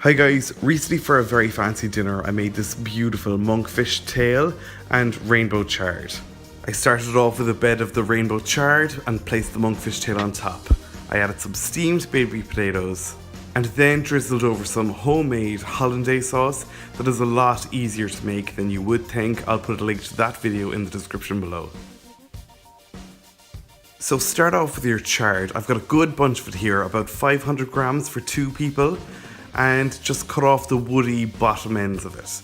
Hi guys, recently for a very fancy dinner I made this beautiful monkfish tail and rainbow chard. I started off with a bed of the rainbow chard and placed the monkfish tail on top. I added some steamed baby potatoes and then drizzled over some homemade hollandaise sauce that is a lot easier to make than you would think. I'll put a link to that video in the description below. So start off with your chard. I've got a good bunch of it here, about 500 grams for 2 people. And just cut off the woody bottom ends of it.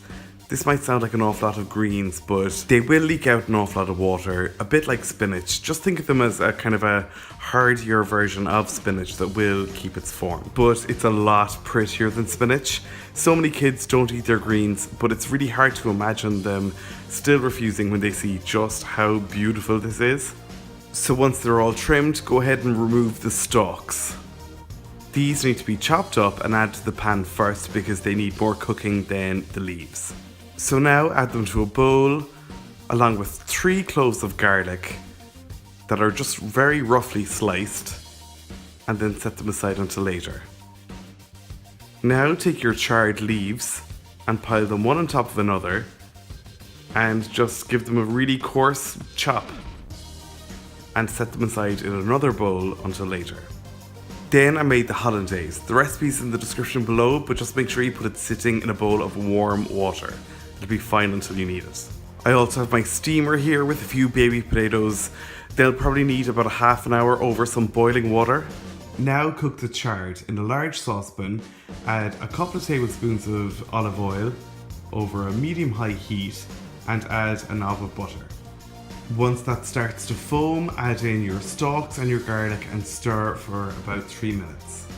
This might sound like an awful lot of greens, but they will leak out an awful lot of water, a bit like spinach. Just think of them as a kind of a hardier version of spinach that will keep its form. But it's a lot prettier than spinach. So many kids don't eat their greens, but it's really hard to imagine them still refusing when they see just how beautiful this is. So once they're all trimmed, go ahead and remove the stalks. These need to be chopped up and added to the pan first because they need more cooking than the leaves. So now add them to a bowl along with 3 cloves of garlic that are just very roughly sliced, and then set them aside until later. Now take your charred leaves and pile them one on top of another and just give them a really coarse chop and set them aside in another bowl until later. Then I made the hollandaise. The recipe's in the description below, but just make sure you put it sitting in a bowl of warm water. It'll be fine until you need it. I also have my steamer here with a few baby potatoes. They'll probably need about a half an hour over some boiling water. Now cook the chard in a large saucepan. Add a couple of tablespoons of olive oil over a medium-high heat and add a knob of butter. Once that starts to foam, add in your stalks and your garlic and stir for about 3 minutes.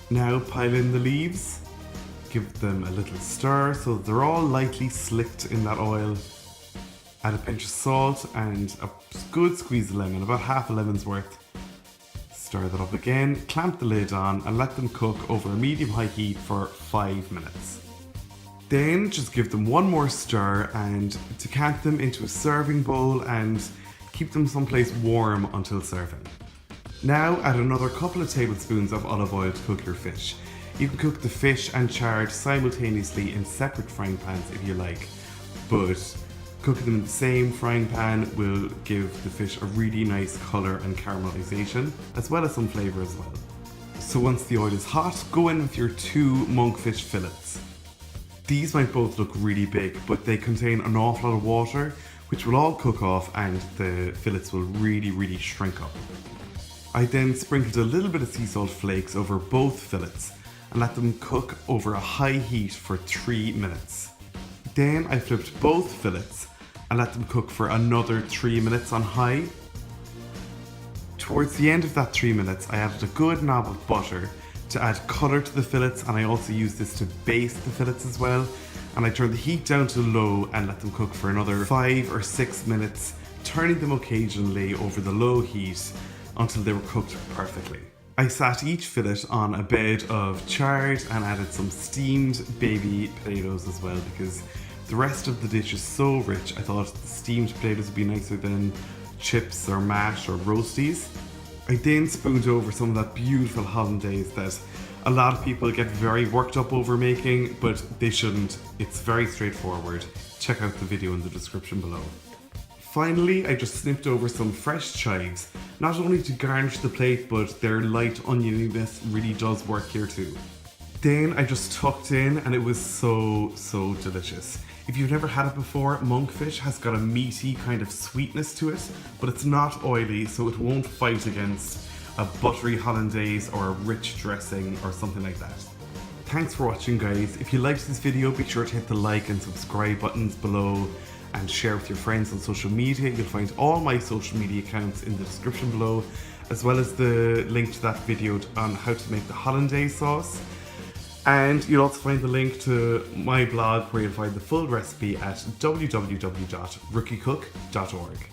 Now pile in the leaves, give them a little stir so that they're all lightly slicked in that oil. Add a pinch of salt and a good squeeze of lemon, about half a lemon's worth. Stir that up again, clamp the lid on and let them cook over a medium-high heat for 5 minutes. Then just give them one more stir and decant them into a serving bowl and keep them someplace warm until serving. Now add another couple of tablespoons of olive oil to cook your fish. You can cook the fish and chard simultaneously in separate frying pans if you like, but cooking them in the same frying pan will give the fish a really nice colour and caramelization, as well as some flavour as well. So once the oil is hot, go in with your 2 monkfish fillets. These might both look really big, but they contain an awful lot of water, which will all cook off and the fillets will really shrink up. I then sprinkled a little bit of sea salt flakes over both fillets and let them cook over a high heat for 3 minutes. Then I flipped both fillets and let them cook for another 3 minutes on high. Towards the end of that 3 minutes, I added a good knob of butter to add colour to the fillets, and I also use this to baste the fillets as well. And I turned the heat down to low and let them cook for another 5 or 6 minutes, turning them occasionally over the low heat until they were cooked perfectly. I sat each fillet on a bed of chard and added some steamed baby potatoes as well, because the rest of the dish is so rich. I thought the steamed potatoes would be nicer than chips or mash or roasties. I then spooned over some of that beautiful hollandaise that a lot of people get very worked up over making, but they shouldn't. It's very straightforward. Check out the video in the description below. Finally, I just snipped over some fresh chives, not only to garnish the plate, but their light onioniness really does work here too. Then I just tucked in and it was so delicious. If you've never had it before, monkfish has got a meaty kind of sweetness to it, but it's not oily, so it won't fight against a buttery hollandaise or a rich dressing or something like that. Thanks for watching, guys. If you liked this video, be sure to hit the like and subscribe buttons below and share with your friends on social media. You'll find all my social media accounts in the description below, as well as the link to that video on how to make the hollandaise sauce. And you'll also find the link to my blog where you'll find the full recipe at www.rookiecook.org.